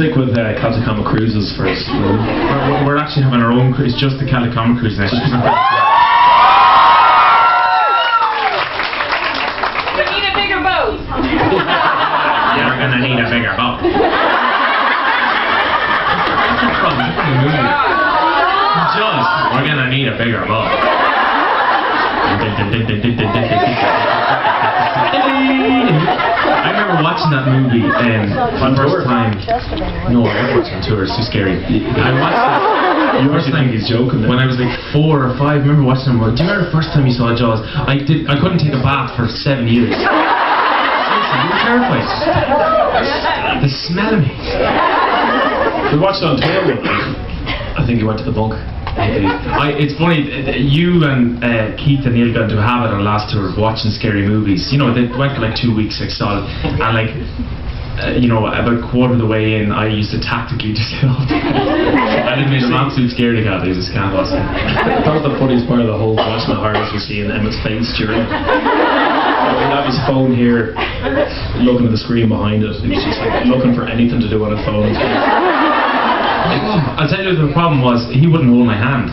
stick with Celtic Comet cruises first. We're actually having our own cruise, just the Celtic Comet cruise next year. You need a bigger boat. Yeah, we're gonna need a bigger boat. We're gonna need a bigger boat. I remember watching that movie the first time. No, I never watched on tour, it's too scary. I watched it the first time he's joking when I was like 4 or 5. I remember watching them. Do you remember the first time you saw Jaws? I couldn't take a bath for 7 years. Seriously, you were terrified. The smell of me. We watched it on tour one night. I think you went to the bunk. It's funny, you and Keith and Neil got into a habit on the last tour of watching scary movies. You know, they went for like 2 weeks like solid, and like, you know, about a quarter of the way in, I used to tactically just get off. I didn't make an absolute scaredy cat. I just can't watch it. I thought the funniest part of the whole watching the horrors was seeing Emmett's face during. He'd have his phone here, looking at the screen behind it. He was just like looking for anything to do on his phone. I'll tell you what the problem was, he wouldn't hold my hand.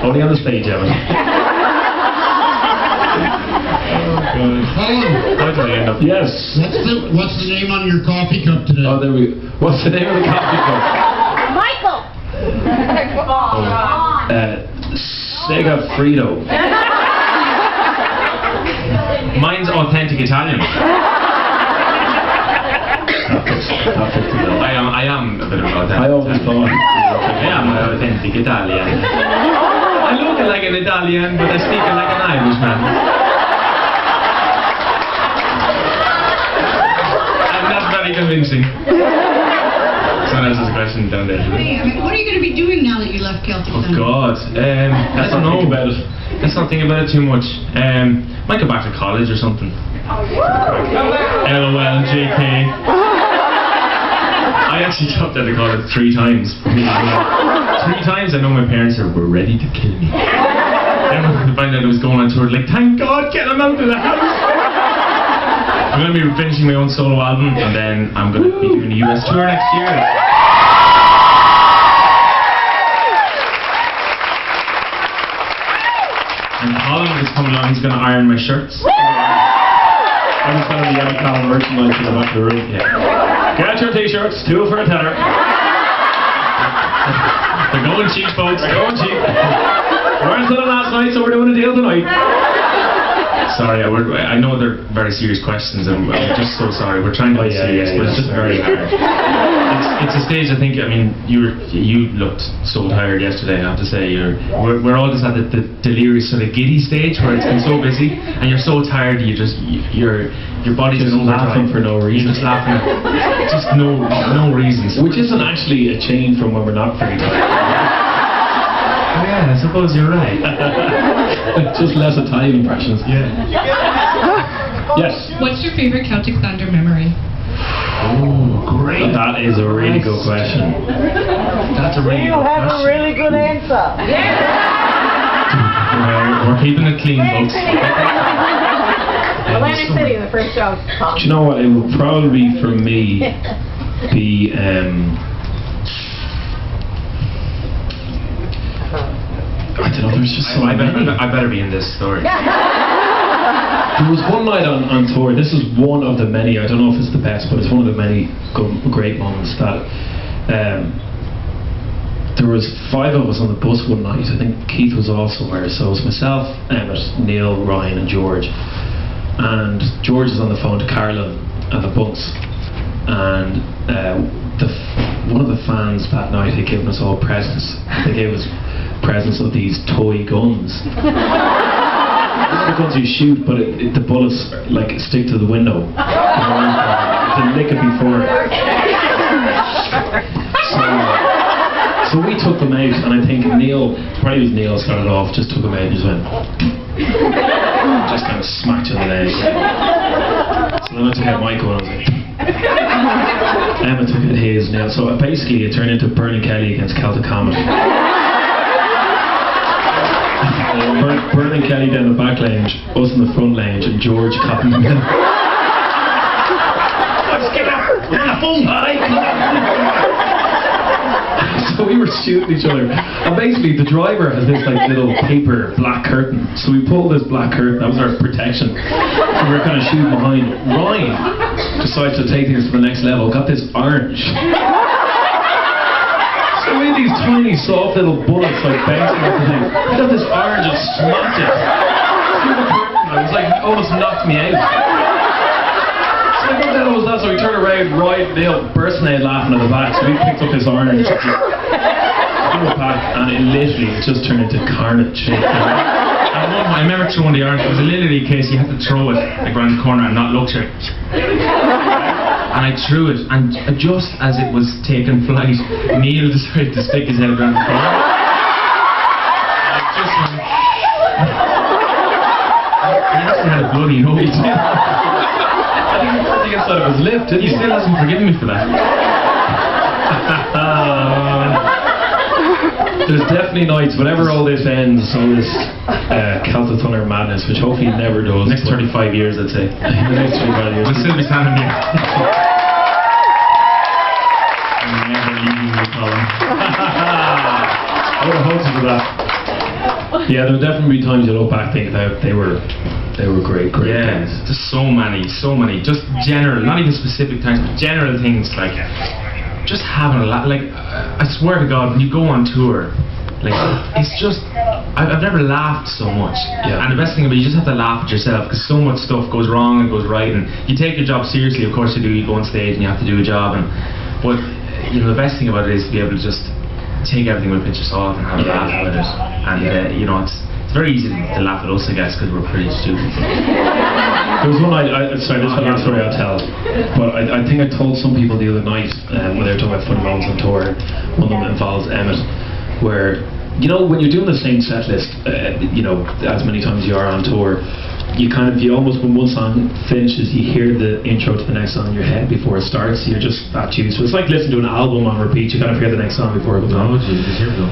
Only on the stage, Evan. Colm, How did I end up? Yes. what's the name on your coffee cup today? Oh, there we go. What's the name of the coffee cup? Michael. Sega Frito. Mine's authentic Italian. I am a bit of an authentic. I always thought. I am an authentic Italian. I look like an Italian, but I speak like an Irishman. I'm not very convincing. Someone else has a question down there. Hey, what are you going to be doing now that you left Celtic Comet? Oh God, I don't know about it. Let's not think about it too much. Might go back to college or something. LOL, JK. I actually dropped out of college 3 times. 3 times I know my parents were ready to kill me. Then when I found out I was going on tour, like, thank God, get them out of the house. I'm going to be finishing my own solo album, and then I'm going to be doing a US tour next year. And Colm is coming along, he's going to iron my shirts. I just found the young Colm merchandise in the back of the room. Yeah. Get your t-shirts, 2 for a tenner. They're going cheap, folks. They're going cheap. We weren't selling last night, so we're doing a deal tonight. Sorry, I know they're very serious questions, and I'm just so sorry. We're trying to be serious, but it's just very hard. It's a stage. I think. I mean, you looked so tired yesterday. I have to say, we're all just at the delirious sort of giddy stage where it's been so busy, and you're so tired. Your body's Just laughing for no reason. You're just laughing, just no reasons. Which isn't actually a change from when we're not very tired. Oh yeah, I suppose you're right. Just less Italian impressions. Yeah. Yes. What's your favorite Celtic Thunder memory? Oh, great. That is a really good question. That's a really good question. a really good answer. We're keeping it clean, folks. Atlantic City, the first show. Do you know what? It would probably for me be I don't know, there's just so many. I better be in this story. There was one night on tour, this is one of the many, I don't know if it's the best, but it's one of the many great moments that there was 5 of us on the bus one night. I think Keith was off somewhere, so it was myself, Emmett, Neil, Ryan and George. And George is on the phone to Carolyn and the bunks, and one of the fans that night had given us all presents. They gave us presents of these toy guns. These are the guns you shoot, but the bullets like stick to the window. To nick it before. So we took them out, and I think Neil, probably it was Neil started off, just took them out and just went, just kind of smacked in the leg. So then I took out Michael and I was like, Emma took out his now. So basically it turned into Burning Kelly against Celtic Comet. Burning Kelly down the back lounge, us in the front lounge, and George copying them. I'm on the phone. So we were shooting each other, and basically the driver has this like little paper black curtain. So we pulled this black curtain. That was our protection. So we were kind of shooting behind. Ryan decides to take things to the next level. Got this orange. So we had these tiny, soft little bullets like bouncing off the thing. I got this orange and smacked it through the curtain. I was like, it almost knocked me out. So what the hell was that? So we turned around, Ryan, Neil bursting out laughing at the back. So we picked up this orange, threw it back, and it literally just turned into carnage. At one point, I remember throwing the orange. It was a literally case you had to throw it like around the corner and not look to it. And I threw it, and just as it was taking flight, Neil decided to stick his head around the corner. And I just went. He actually had a bloody nose. I think inside of his lip, didn't He he? still hasn't forgiven me for that. There's definitely nights, whenever all this ends, all this Celtic Thunder madness, which hopefully never does. Next 35 years, I'd say. The next 35 years. We'll still be standing here. I'm never leaving you, Colm. I would have hoped for that. Yeah, there will definitely be times you look back think that they were great Yeah, things. just so many, just general, not even specific times, but general things like just having a lot. Like I swear to God, when you go on tour, like it's just I've never laughed so much. Yeah. And the best thing about it, you just have to laugh at yourself because so much stuff goes wrong and goes right, and you take your job seriously. Of course you do. You go on stage and you have to do a job, but you know the best thing about it is to be able to just take everything with a pinch of salt and have a laugh with it. And you know it's very easy to laugh at us, I guess, because we're pretty stupid. There was one sorry, this is the last story I'll tell, but I think I told some people the other night when they were talking about funny moments on tour. One of them involves Emmett, where you know when you're doing the same set list, you know as many times you are on tour, you almost when one song finishes, you hear the intro to the next song in your head before it starts. You're just that used to it. It's like listening to an album on repeat. You kind of hear the next song before it goes on. Oh Jesus, here we go.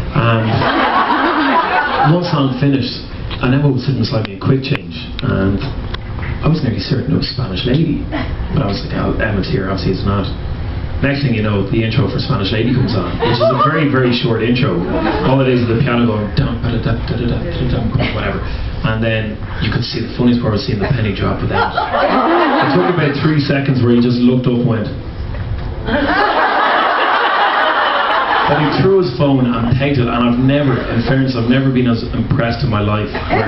One song finished, and Emma was sitting beside me in quick change, and I was nearly certain it was Spanish Lady, but I was like, oh, Emma's here, obviously it's not. Next thing you know, the intro for Spanish Lady comes on, which is a very, very short intro. All it is the piano going dum ba da da da da da da whatever, and then you could see the funniest part was seeing the penny drop with that. It took about 3 seconds where he just looked up and went. But he threw his phone and pegged it, and in fairness, I've never been as impressed in my life where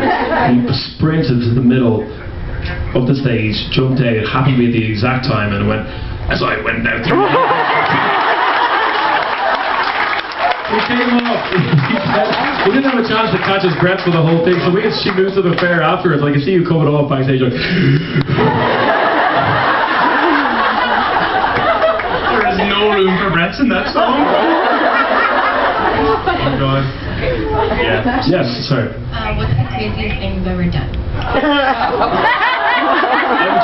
he sprinted to the middle of the stage, jumped out, happened to be at the exact time, and went, as I went out there. We came off. He didn't have a chance to catch his breath for the whole thing, so she moved to the fair afterwards. I could see you coming off backstage like... There is no room for breaths in that song. Oh God. Yeah. Yes, sorry. What's the craziest thing you've ever done?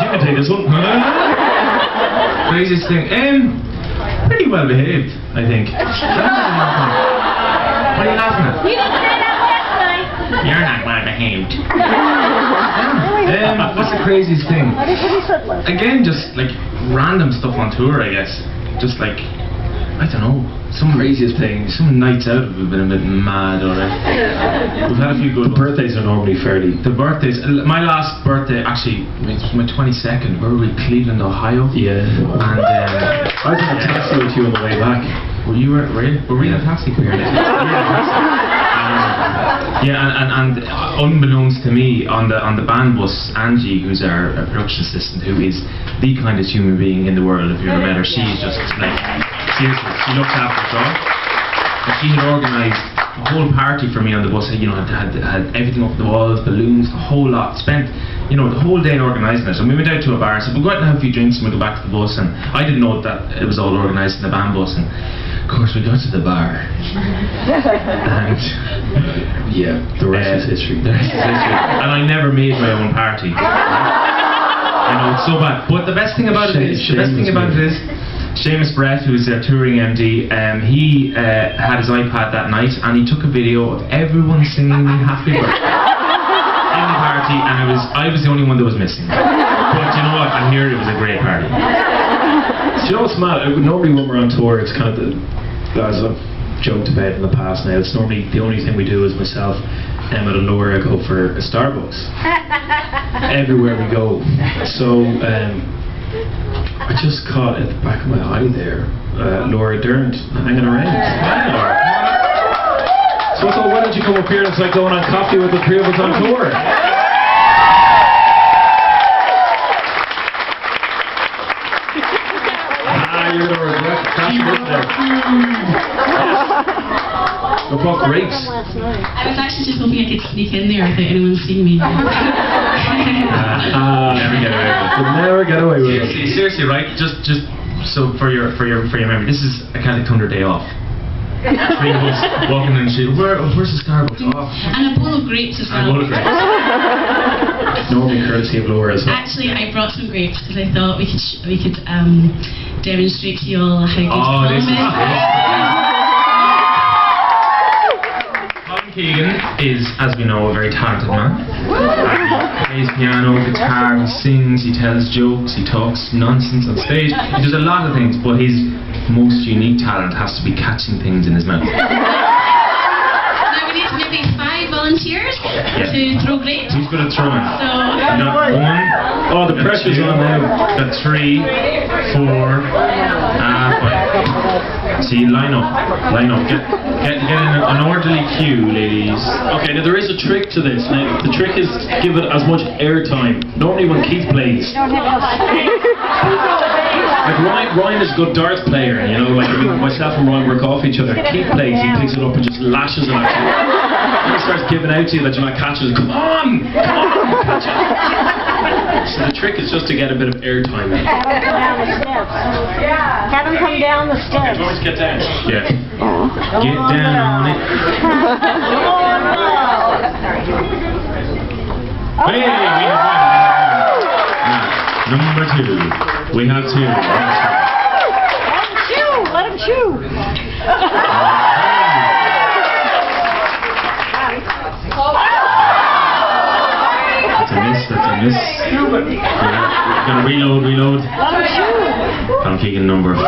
You can take this one. Craziest thing? Pretty well behaved, I think. What are you laughing at? You didn't say that last night. You're not well behaved. What's the craziest thing? Again, just like random stuff on tour, I guess. Just like, I don't know. Some Craziest things. Some nights out we've been a bit mad already. We've had a few good The birthdays are normally fairly... The birthdays. My last birthday, actually, it was my 22nd. Where were we? Cleveland, Ohio. Yeah. And I was in a taxi with you on the way back. were you in a taxi? We were in a taxi. Yeah, and unbeknownst to me, on the band bus, Angie, who's our production assistant, who is the kindest human being in the world. If you ever met her, she's just like seriously, she looks after us all. And she had organised a whole party for me on the bus. You know, had everything up the walls, balloons, the whole lot. Spent, you know, the whole day organising it. And we went out to a bar. So we'll go out and have a few drinks and we'll go back to the bus. And I didn't know that it was all organised in the band bus. And of course we got to the bar. And Yeah, the rest is history. the rest is history. And I never made my own party. I know, it's so bad. But the best thing about it is, Seamus Brett, who's a touring MD, he had his iPad that night and he took a video of everyone singing me happy birthday in the party, and I was the only one that was missing. But you know what? I hear it was a great party. Do you know what's mad? Normally when we're on tour, it's kind of as I've joked about in the past now, it's normally the only thing we do is myself, Emma and Laura go for a Starbucks. Everywhere we go. So, I just caught at the back of my eye there, Laura Durrant hanging around. Hi, Laura. So I thought, why don't you come up here? It's like going on coffee with the three of us on tour. You're going to regret crashing in there. We bought grapes. I was actually just hoping I could sneak in there without anyone seeing me. Never get away with it. You'll never get away with it. Seriously, right? Just so for your memory, this is a Celtic Thunder day off. Three of us walking in the street. Where's the Starbucks? Oh. And a bowl of grapes as well. And a bowl of grapes. Normally courtesy of Laura as well. Actually, I brought some grapes because I thought we could demonstrate to you all how good Colm this is is. Colm Keegan is, as we know, a very talented man. He plays piano, guitar, he sings, he tells jokes, he talks nonsense on stage. He does a lot of things, but his most unique talent has to be catching things in his mouth. Now we need maybe 5 volunteers to throw grapes. Who's good at throwing? So, Not 1. Oh, the pressure's on now. Got 3, 4, 5. See, line up. Get in an orderly queue, ladies. Okay, now there is a trick to this. Now, the trick is give it as much airtime. Normally when Keith plays, like Ryan is a good darts player, you know, like myself and Ryan work off each other. Keith plays, he picks it up and just lashes it at you. He starts giving out to you that you might catch it. Come on, catch it. So the trick is just to get a bit of airtime. Down the steps. Have him come down the steps. Always get down. Yeah. Get down on it. Hey, we have one. Number 2. We have 2. Let him chew. That's a miss. Gonna reload. Colm Keegan number 4.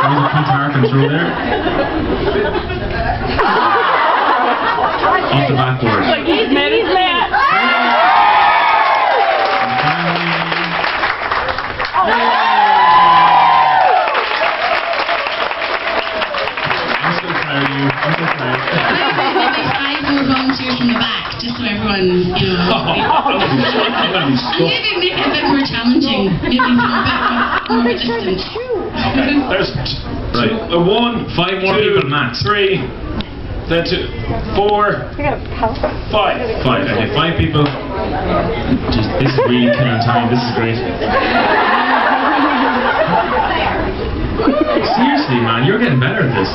There's a Pete Harkin throw there. Off the backboard. He's mad. I'm so proud of you. maybe 5 more volunteers from the back, just so everyone, you know. Maybe make it a bit more challenging. Maybe throw a bit more distance. Okay, there's Right. 1, 5 more people max. 3, then 2, 4, 5. 5. Okay, 5 people. Just, this is really killing time. This is great. Seriously, man, you're getting better at this.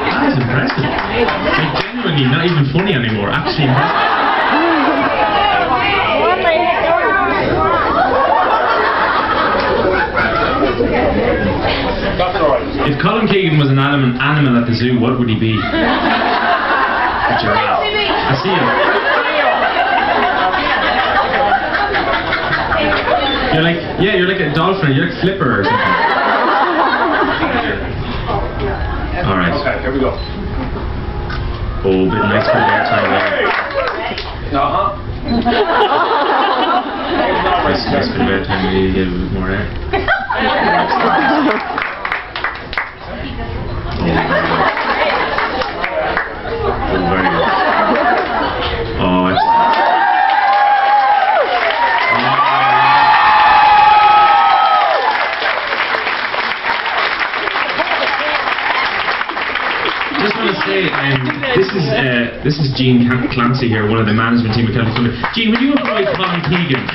That is impressive. Like, genuinely not even funny anymore. Actually impressive. If Colm Keegan was an animal at the zoo, what would he be? A giraffe. I see him. You're like a dolphin. You're like Flipper or something. All right. Okay, here we go. Oh, bit nice for air time there. Nice for air time. We get a bit more air. Oh, very good. Oh, it's... Just want to say, this is Gene Clancy here, one of the management team at Celtic Comet. Gene, when you employed Colm Keegan,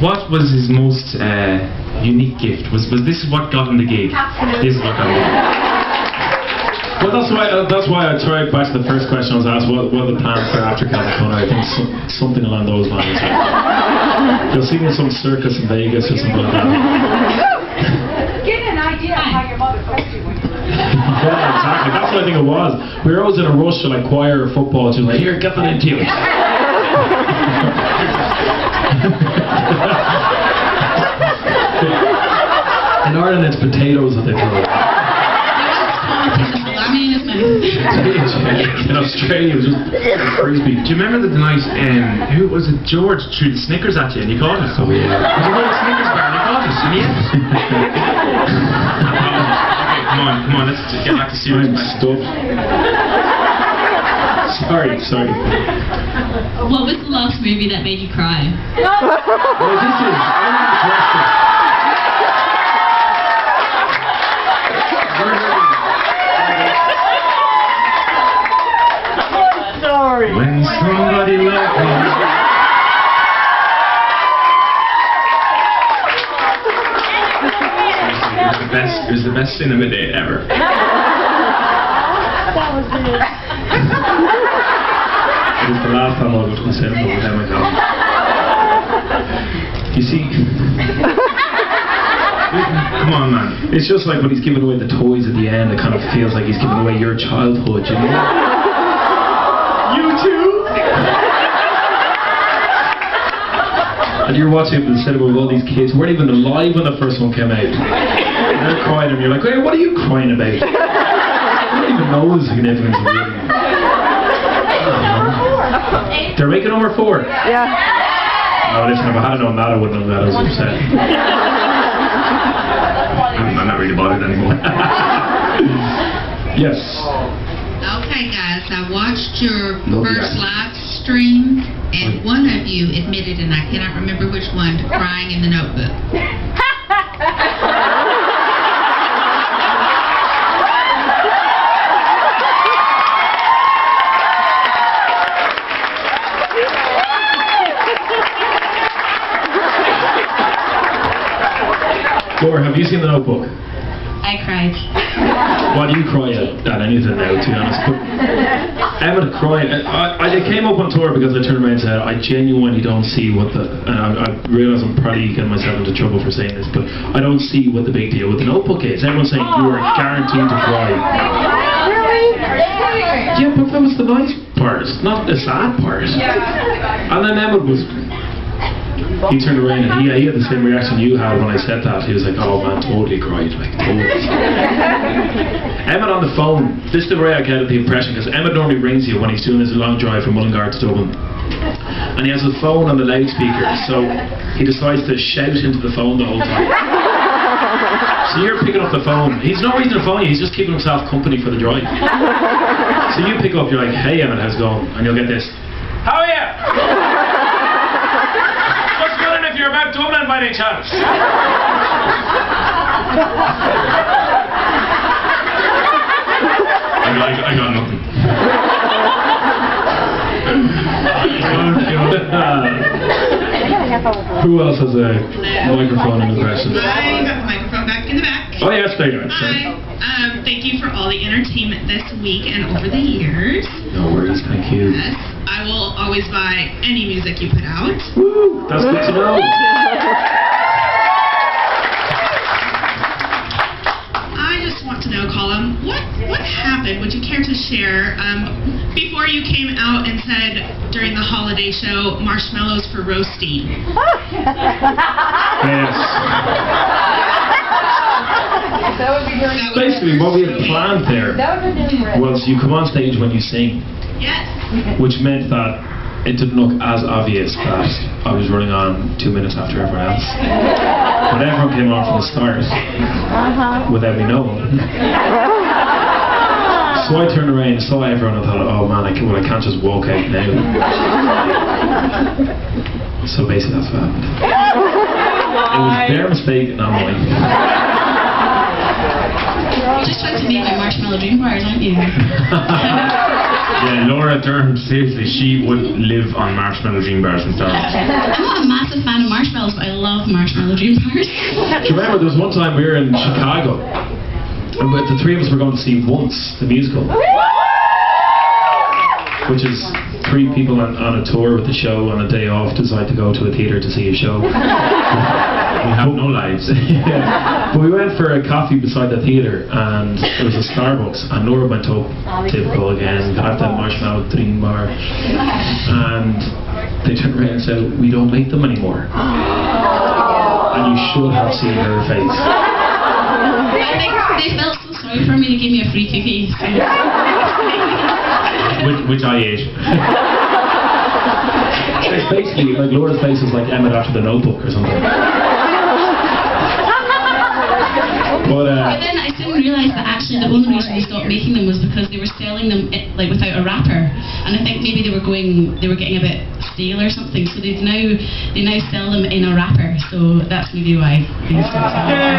what was his most unique gift? Was this what got him the gig? This is what got him the gig. Well, that's why I tried back to the first question I was asked, what are the plans for after Celtic Comet? I think something along those lines. You'll see me in some circus in Vegas or something like that. Get an idea of how your mother felt you when you were Yeah, exactly. That's what I think it was. We were always in a rush to like choir or football. Just like, here, get that into it. In Ireland, it's potatoes that they call it. In Australia, it was just frisbee. Do you remember the night, who was it, George threw the Snickers at you and you caught it? Oh, yeah. Was it a Snickers bar and you caught it? And yes. Okay, come on, let's get back to serious Stuff. Sorry. What was the last movie that made you cry? Well, this is uninteresting. Sorry. When somebody like me. It was the best cinema day ever. That was it. It was the last time I was going to cinema with them. You see, Come on, man. it's just like when he's giving away the toys at the end, it kind of feels like he's giving away your childhood, you know? You too? And you're watching it in the cinema with all these kids who weren't even alive when the first one came out. And they're crying and you're like, hey, what are you crying about? I don't even know the significance of it. They're making number 4. Yeah. Oh, listen, if I had known that, I wouldn't have that. I was upset. I'm not really bothered anymore. Yes. Okay, guys, I watched your No, first yeah. live stream, and one of you admitted, and I cannot remember which one, to crying in the notebook. Laura, have you seen The Notebook? I cried. Why do you cry at anything now, to be honest? But Emmett cried. I came up on tour because I turned around and said, I genuinely don't see what the... And I realise I'm probably getting myself into trouble for saying this, but I don't see what the big deal with The Notebook is. Everyone's saying you are guaranteed to cry. Yeah, but that was the nice part, not the sad part. And then Emmett was... He turned around and he had the same reaction you had when I said that. He was like, oh man, totally cried, like, totally. Emmett on the phone, this is the way I get the impression, because Emmett normally rings you when he's doing his long drive from Mullingar to Dublin. And he has his phone on the loudspeaker, so he decides to shout into the phone the whole time. So you're picking up the phone. He's not reason to phone you, he's just keeping himself company for the drive. So you pick up, you're like, hey Emmett, how's it going? And you'll get this, how are you? What's good if you're about Dublin by any chance? I got nothing. Who else has a microphone in the questions? I got the microphone back in the back. Oh yes, there you are. Hi. Thank you for all the entertainment this week and over the years. No worries, thank you. Yes, I will always buy any music you put out. Woo, that's good to know. I just want to know, Colm, what happened? Would you care to share before you came out and said during the holiday show, marshmallows for roasting? Yes. Basically, what we had planned there was you come on stage when you sing, Yes. which meant that it didn't look as obvious that I was running on 2 minutes after everyone else. But everyone came on from the start without me knowing. So I turned around and saw everyone and thought, oh man, I can't just walk out now. So basically that's what happened. It was their mistake, not mine. You just went to meet my Marshmallow dream bars, aren't you? Yeah, Laura Durrant, seriously, she would live on marshmallow dream bars and stuff. I'm not a massive fan of marshmallows, but I love marshmallow dream bars. Do you remember there was one time we were in Chicago and the 3 of us were going to see Once, the musical, which is 3 people on a tour with the show on a day off decide to go to a theatre to see a show. We have no lives. Yeah. But we went for a coffee beside the theatre, and there was a Starbucks, and Laura went up, typical again, got that Marshmallow dream bar, and they turned around and said, "We don't make them anymore." And you should have seen her face. I think they felt so sorry for me, they gave me a free cookie. So. which I ate. It's basically like Laura's face is like Emmett after The Notebook or something. But then I didn't realise that actually the only reason they stopped making them was because they were selling them like without a wrapper, and I think maybe they were getting a bit stale or something. So they now sell them in a wrapper. So that's maybe why they stopped selling them.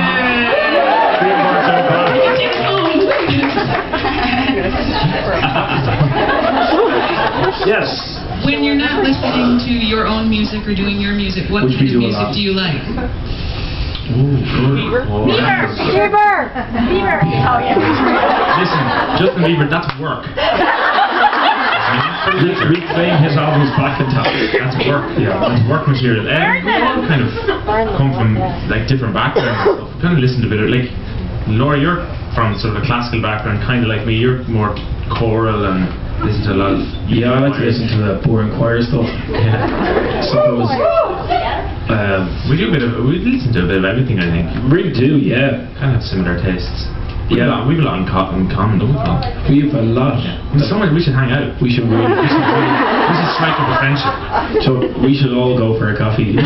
yes. When you're not listening to your own music or doing your music, what Which kind we of do a music lot. do you like? Bieber. Oh, yeah. Listen, Justin Bieber, that's work. Replaying his albums back in time. That's work. Yeah, that's work material. We all kind of come from like different backgrounds and stuff. Kind of listen to a bit of like Laura, you're from sort of a classical background, kind of like me. You're more choral and listen to a lot of. Yeah, I like to listen to the boring choir stuff. Yeah. So it was. We listen to a bit of everything, I think. Really do, yeah. Kind of have similar tastes. Yeah. We've a lot in common, don't we, Colm? We have a lot. We should hang out. We should really. We should strike up a friendship. So we should all go for a coffee.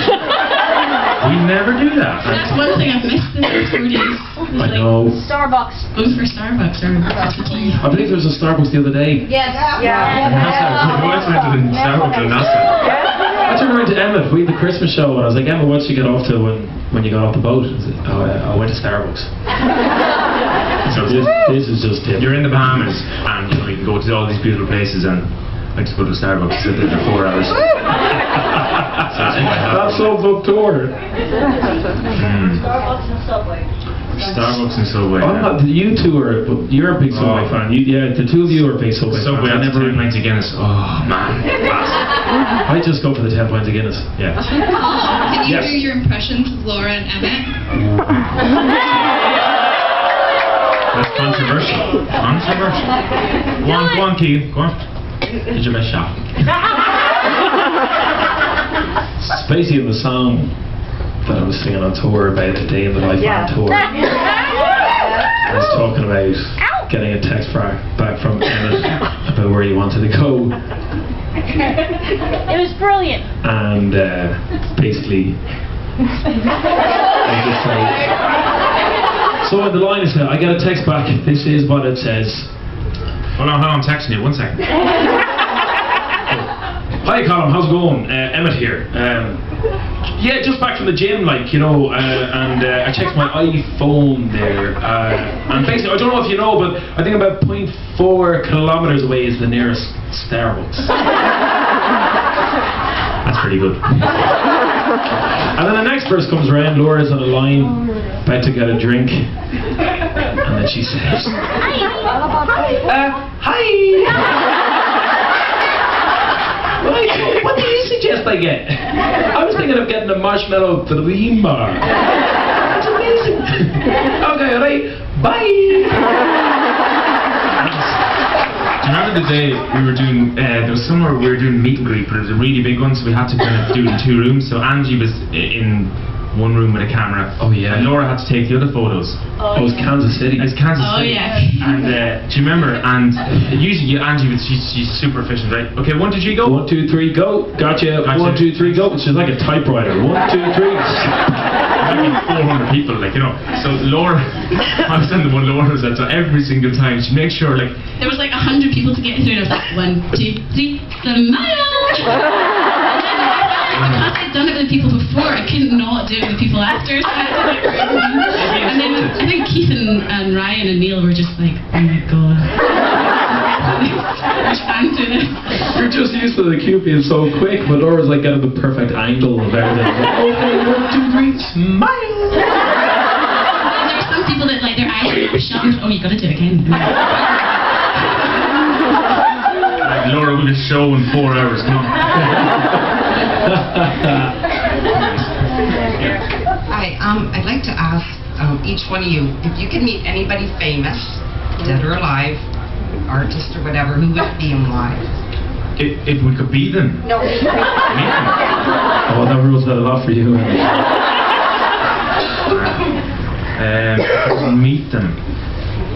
We never do that. That's one thing I've missed this 4 days. I know. Starbucks. Going for Starbucks or coffee tea. I believe there was a Starbucks the other day. Yes. And NASA. We always went to the Starbucks and NASA. I turned around to Emma. We had the Christmas show, and I was like, Emma, what did you get off to when you got off the boat? I said, I went to Starbucks. So this is just it. You're in the Bahamas, and you can go to all these beautiful places, and I just go to Starbucks, sit there for 4 hours. That's so book tour. Starbucks and Subway. I'm not. You two are. You're a big Subway fan. The 2 of you are big Subway Subway fans. after 10 pints of Guinness. Oh man, I just go for the 10 pints of Guinness. yeah. Can you Yes. do your impressions of Laura and Emmett? That's controversial. Controversial. Go on, Keegan. Go on. Did your best shot. Spacey in the song that I was singing on tour about a day in the life on tour. I was talking about getting a text back from Emmett about where he wanted to go, It was brilliant. and basically I just say. So the line is, I get a text back. This is what it says. Hold on, I'm texting you. 1 second. Hi Colm, how's it going? Emmett here. Yeah, just back from the gym, and I checked my iPhone there, and basically, I don't know if you know, but I think about 0.4 kilometers away is the nearest Starbucks. That's pretty good. And then the next verse comes around, Laura's on a line, about to get a drink, and then she says, hi! What do you suggest I get? I was thinking of getting a Marshmallow for the Dream bar. That's amazing. Okay, alright, bye! Do you remember the day we were doing, there was somewhere we were doing meet and greet, but it was a really big one, so we had to kind of do it in 2 rooms. So Angie was in one room with a camera. Oh, yeah. And Laura had to take the other photos. Oh, it was Kansas City. It's Kansas City. yeah. And do you remember? And usually Angie, she's super efficient, right? Okay, 1, 2, 3, go. 1, 2, 3, go. Gotcha. 1, 2, 3, go. She's like a typewriter. 1, 2, 3. Maybe 400 people, like, you know. So Laura, I was on the one Laura was at, so every single time she makes sure, like, There was like 100 people to get through, and I was like, 1, 2, 3, smile! Because I'd done it with people before, I couldn't not do it with people after. So I had to, like, and then I think Keith and Ryan and Neil were just like, oh my god. Which fans do this? You're just used to the cue being so quick, but Laura's like getting the perfect angle of everything. Okay, 1, 2, 3, smile! There were some people that like their eyes were shut. Oh, you gotta do it again. Laura would have show in 4 hours. Come on. Hi, I'd like to ask each one of you, if you could meet anybody famous, dead or alive, artist or whatever, who would it be and why? If we could be them. No. Meet them. Oh, that rules that a lot for you. Meet them.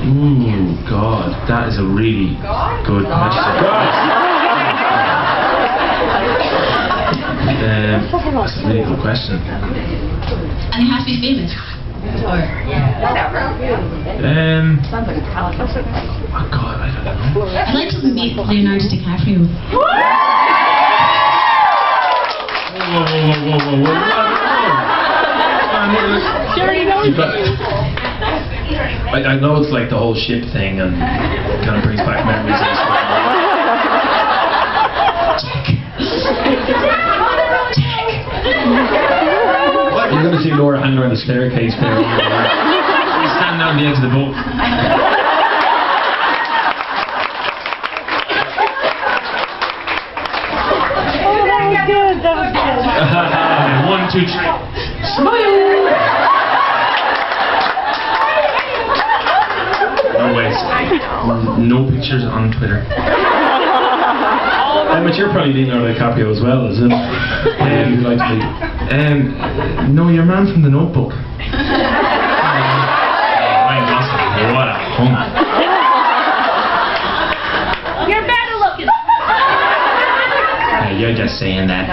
Ooh, God, that is a really good question. That's a really good question. And it has to be famous. Or oh God, I don't know. I'd like to meet Leonardo DiCaprio. Whoa. She already knows you. I know it's like the whole ship thing and it kind of brings back memories and stuff. You're going to see Laura hanging around the staircase there. Stand down the edge of the boat. Oh, that was good. That was good. 1, 2, 3. No ways. No pictures on Twitter. But you're probably Leonardo DiCaprio as well, isn't it? You'd like to be. No, your man from The Notebook. Ryan Gosling. What a hunk. You're better looking. Hey, you're just saying that.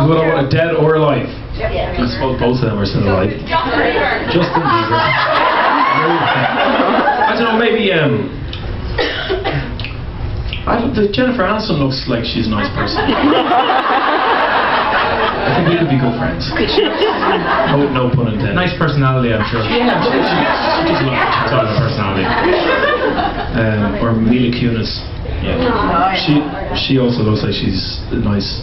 What, dead or alive? I suppose both of them are still alive. Justin Bieber. I don't know, maybe Jennifer Aniston looks like she's a nice person. I think we could be good friends. No pun intended. Nice personality, I'm sure. Yeah, she's a lot of personality. Or Mila Kunis. Yeah. She also looks like she's nice.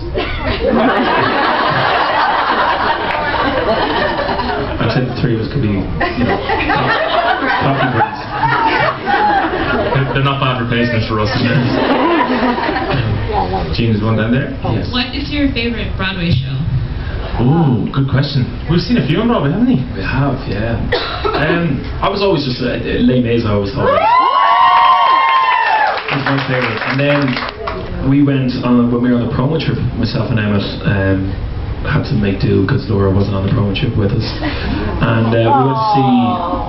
I'd say the three of us could be, coffee breaks. They're not bad replacements for us. Jean is one down there. Yes. What is your favorite Broadway show? Ooh, good question. We've seen a few on Broadway, haven't we? We have, yeah. I was always just Les Mis. I always thought was my favourite. And then we went on when we were on the promo trip. Myself and Emmett had to make do because Laura wasn't on the promo trip with us. And we went to see.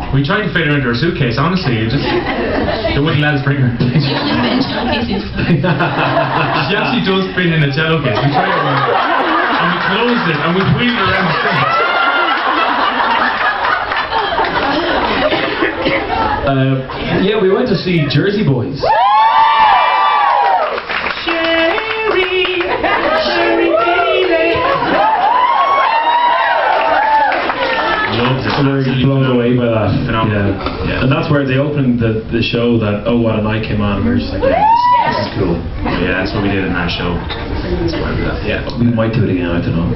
We tried to fit her into her suitcase. Honestly, they wouldn't let us bring her. She only fit in cello cases. She actually does fit in a cello case. We tried it, and we closed it, and we wheeled her around the stage. Yeah, we went to see Jersey Boys. We were blown away by that. Yeah. And that's where they opened the show that Oh What a Night came on, and we were just like, yeah, this is cool. Yeah, that's what we did in that show. That's why we did that. Yeah, we might do it again, I don't know.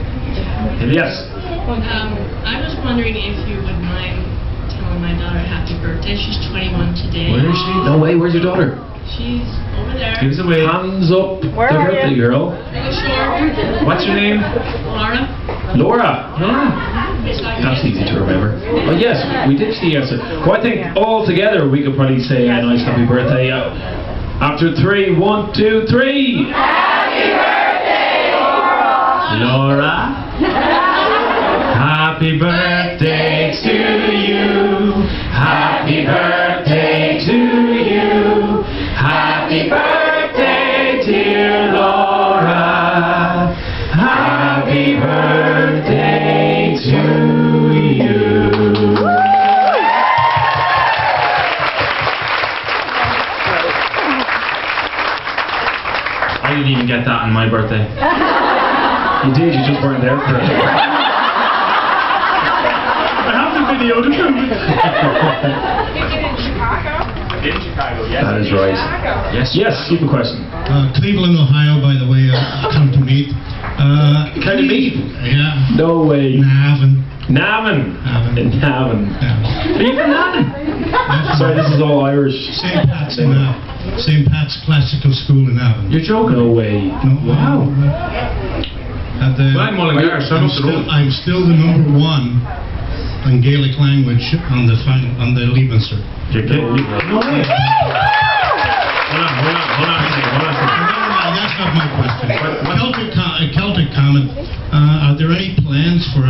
Yes? I was wondering if you would mind telling my daughter happy birthday. She's 21 today. Where is she? No way, where's your daughter? She's over there. Give us a wave. Hands up. Where the are birthday you? girl. Sure. What's your name? Laura. Laura. That's easy to remember. Oh yes, we did see yesterday. Well, I think all together we could probably say a nice happy birthday. After 3, 1, 2, 3. Happy birthday, Laura. Happy birthday to you. Happy birthday to you. Happy birthday, dear Laura. Happy birthday to you. I didn't even get that on my birthday. You did, you just weren't there for it. I have the video to prove it. in Chicago? In Chicago, yes. That is right. Yes, keep the question. Cleveland, Ohio, by the way, come to meet. Kind of meet? Yeah. No way. Navan. Navan. Navan. In Navan. Yeah. Are you from Navan? Sorry, this is all Irish. St. Pat's Classical School in Avon. You're joking? No way. No, Wow. Well, I'm still the number one on Gaelic language on the Leaving Cert. You're kidding? No way. Hold on a second. That's not my question. Celtic Comet. Are there any plans for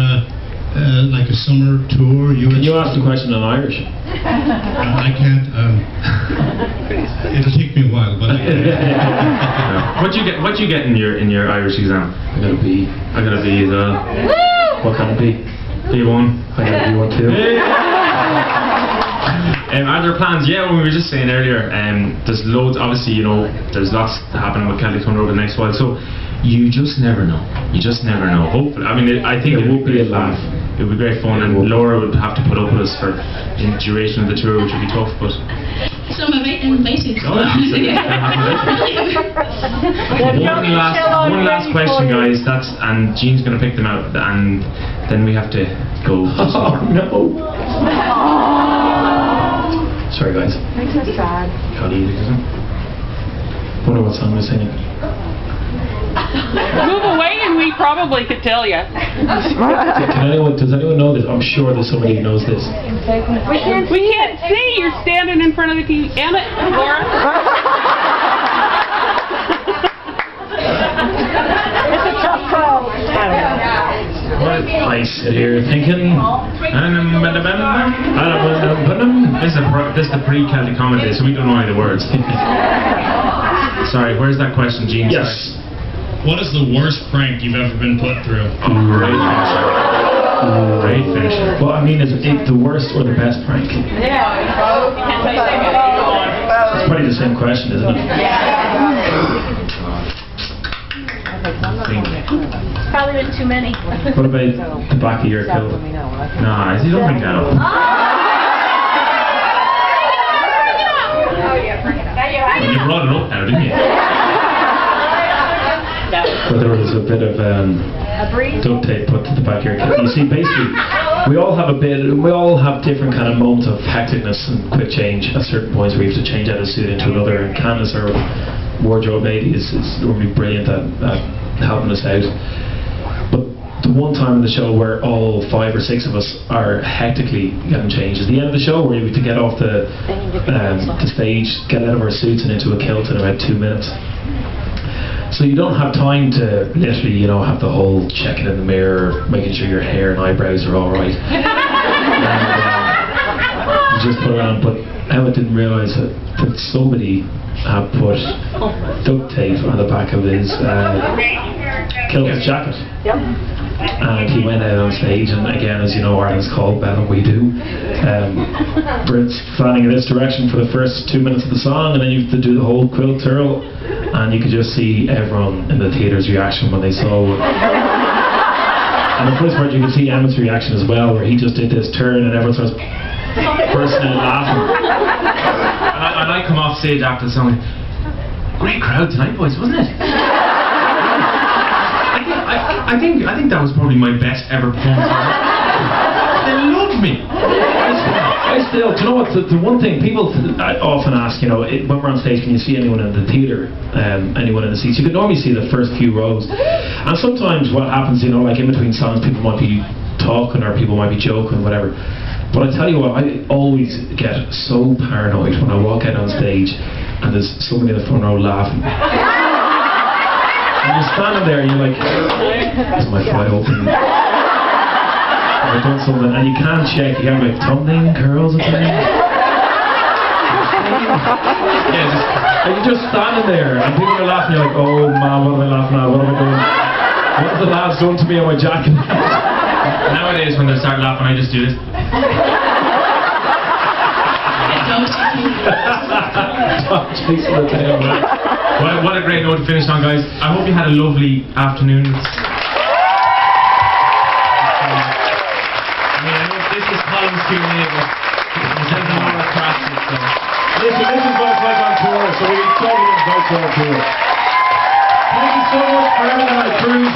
like a summer tour? Can you ask the question in Irish? I can't. It'll take me a while, but. What you get in your Irish exam? I got a B. I got a B as well. What kind of B? B1. I got a B1 too. Are there plans? Yeah, well, we were just saying earlier, there's loads, obviously, you know, there's lots happening with Celtic Comet over the next while, so you just never know. You just never know. Hopefully, I mean, I think it would be a laugh. It would be great fun, and Laura would have to put up with us for the duration of the tour, which would be tough, but... So I'm invited. Oh, one last question, guys. And Jean's going to pick them out, and then we have to go. Oh no! Sorry, guys. Makes us sad. Wonder what song we're singing. Move away and we probably could tell you. Does anyone know this? I'm sure that somebody knows this. We can't see. You're standing in front of the TV. Damn it, Laura. It's a tough crowd. I sit here thinking. This is the pre-Celtic Comet day, so we don't know any of the words. Sorry, where's that question, Jean? Yes. What is the worst prank you've ever been put through? Oh, great finisher. Great finisher. Well, I mean, is it the worst or the best prank? It's probably the same question, isn't it? Probably been too many. What about the back of your coat? Nah, you don't bring that up. Well, you brought it up now, didn't you? But there was a bit of duct tape put to the back of your coat. You see, basically, we all have different kind of moments of hecticness and quick change at certain points where you have to change out a suit into another, and Candace, our wardrobe lady, is normally brilliant at helping us out. But the one time in the show where all 5 or 6 of us are hectically getting changed is the end of the show, where we have to get off the stage, get out of our suits and into a kilt in about 2 minutes. So you don't have time to literally, you know, have the whole checking in the mirror, making sure your hair and eyebrows are all right. And, you just put it on, but Emma didn't realise that somebody had put duct tape on the back of his kilt jacket. Yep. And he went out on stage, and again, as you know, Ireland's called Better We Do. Brits fanning in this direction for the first 2 minutes of the song, and then you have to do the whole quilt twirl, and you could just see everyone in the theatre's reaction when they saw it. And the first part, you could see Emmett's reaction as well, where he just did this turn, and everyone starts bursting out laughing. And I come off stage after the song. Great crowd tonight, boys, wasn't it? I think that was probably my best ever performance. They loved me. I still, do you know what, the one thing people often ask, you know, when we're on stage, can you see anyone in the theatre, anyone in the seats? You can normally see the first few rows. And sometimes what happens, you know, like in between songs, people might be talking or people might be joking, whatever. But I tell you what, I always get so paranoid when I walk out on stage and there's somebody in the front row laughing. And you're standing there and you're like, is my fly open? Have I done something? And you can't check, you have like tumbling curls at the end. And you're just standing there and people are laughing, you're like, oh man, what am I laughing at? What am I doing? What have the lads done to me on my jacket? Nowadays when they start laughing, I just do this. Chasing the tail, man. Well, what a great note to finish on, guys. I hope you had a lovely afternoon. I know this is Colm's Q&A, but there's anything more across it, so. Listen, this is what it's like on tour, so we totally invite you on tour. Thank you so much for having our cruise.